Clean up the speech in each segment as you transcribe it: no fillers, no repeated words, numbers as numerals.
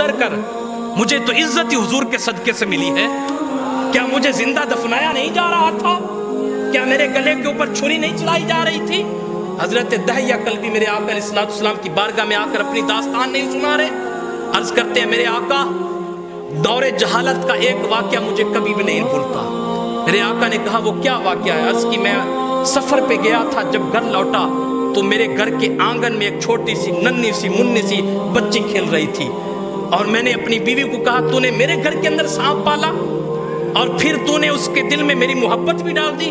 اتر کر مجھے تو عزت ہی حضور کے صدقے سے ملی ہے. کیا مجھے زندہ دفنایا نہیں جا رہا تھا؟ کیا میرے گلے کے اوپر چھری نہیں چلائی جا رہی تھی؟ حضرت دہیہ کلبی میرے آقا علیہ السلام کی بارگاہ میں آ کر اپنی داستان نہیں سنا رہے. عرض کرتے ہیں میرے آقا دور جہالت کا ایک واقعہ مجھے کبھی بھی نہیں بھولتا. میرے آقا نے کہا وہ کیا واقعہ ہے؟ عرض کی میں سفر پہ گیا تھا، جب گھر لوٹا تو میرے گھر کے آنگن میں ایک چھوٹی سی ننھی سی منی سی بچی کھیل رہی تھی، اور میں نے اپنی بیوی کو کہا تو نے میرے گھر کے اندر سانپ پالا اور پھر تو نے اس کے دل میں میری محبت بھی ڈال دی.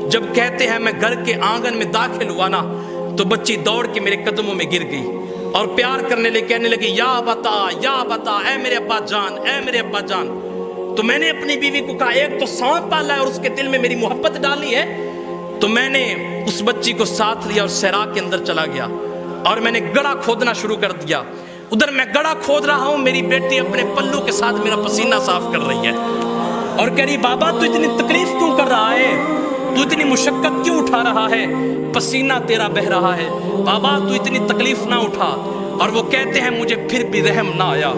جب کہتے ہیں میں گھر کے آنگن میں داخل ہوا نا تو بچی دوڑ کے میرے قدموں میں گر گئی اور پیار کرنے لگی، کہنے لگی یا بتا اے میرے ابا جان، اے میرے ابا جان. تو میں نے اپنی بیوی کو کہا ایک تو سانپ پالا ہے اور اس کے دل میں میری محبت ڈالی ہے. تو میں نے اس بچی کو ساتھ لیا اور صحرا کے اندر چلا گیا اور میں نے گڑھا کھودنا شروع کر دیا. ادھر میں گڑھا کھود رہا ہوں، میری بیٹی اپنے پلو کے ساتھ میرا پسینہ صاف کر رہی ہے اور کہہ رہی بابا تو اتنی تکلیف کیوں کر رہا ہے؟ تو اتنی مشقت کیوں اٹھا رہا ہے؟ پسینہ تیرا بہ رہا ہے، بابا تو اتنی تکلیف نہ اٹھا. اور وہ کہتے ہیں مجھے پھر بھی رحم نہ آیا،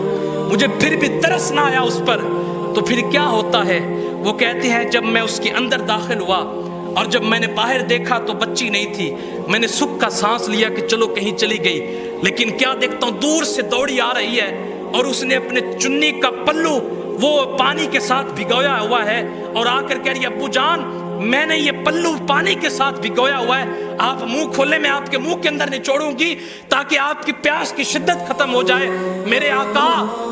مجھے پھر بھی ترس نہ آیا اس پر. تو پھر کیا ہوتا ہے؟ وہ کہتے ہیں جب میں اس کے اندر داخل ہوا اور جب میں نے باہر دیکھا تو بچی نہیں تھی، میں نے سکھ کا سانس لیا کہ چلو کہیں چلی گئی. لیکن کیا دیکھتا ہوں دور سے دوڑی آ رہی ہے اور اس نے اپنے چنی کا پلو وہ پانی کے ساتھ بھگویا ہوا ہے اور آ کر کہہ رہی ابو جان میں نے یہ پلو پانی کے ساتھ بھگویا ہوا ہے، آپ منہ کھولے میں آپ کے منہ کے اندر نچوڑوں گی تاکہ آپ کی پیاس کی شدت ختم ہو جائے. میرے آقا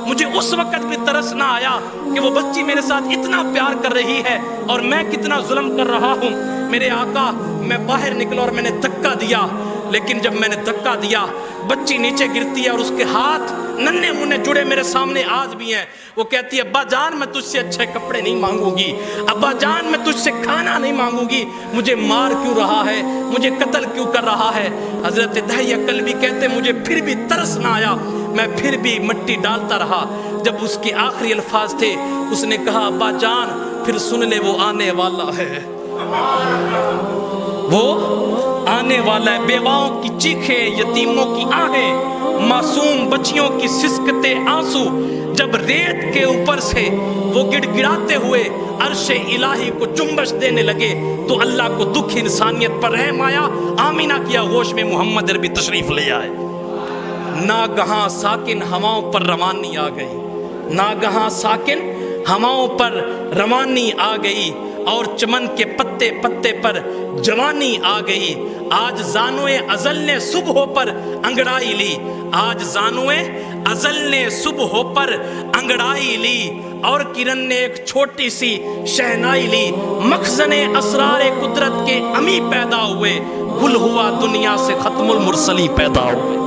مجھے اس وقت بھی ترس نہ آیا کہ وہ بچی میرے ساتھ اتنا پیار کر رہی ہے اور میں کتنا ظلم کر رہا ہوں. میرے آقا میں باہر نکلا اور میں نے دھکا دیا، لیکن جب میں نے دھکا دیا بچی نیچے گرتی ہے اور اس کے ہاتھ ننھے منھے جڑے میرے سامنے آج بھی ہیں. وہ کہتی ہے ابا جان میں تجھ سے اچھے کپڑے نہیں مانگوں گی، ابا جان میں تجھ سے کھانا نہیں مانگوں گی، مجھے مار کیوں رہا ہے، مجھے قتل کیوں کر رہا ہے؟ حضرت دہیہ کلبی کہتے مجھے پھر بھی ترس نہ آیا، میں پھر بھی مٹی ڈالتا رہا. جب اس کے آخری الفاظ تھے اس نے کہا ابا جان پھر سن لے وہ آنے والا ہے، وہ آنے والا ہے. بیواؤں کی چیخیں، یتیموں کی آہیں، معصوم بچیوں کی سسکتے آنسو جب ریت کے اوپر سے وہ گڑ گڑاتے ہوئے عرش الہی کو جنبش دینے لگے تو اللہ کو دکھ انسانیت پر رحم آیا. آمینہ کی آغوش میں محمد عربی تشریف لے آئے. ناگہاں ساکن ہواؤں پر روانی آ گئی، ناگہاں ساکن ہواؤں پر روانی آ گئی اور چمن کے پتے پتے پر جوانی آ گئی. آج زانوئے ازل نے صبح پر انگڑائی لی، آج زانوئے ازل نے صبح پر انگڑائی لی اور کرن نے ایک چھوٹی سی شہنائی لی. مخزن اسرار قدرت کے امی پیدا ہوئے، گل ہوا دنیا سے ختم المرسلی پیدا ہوئے.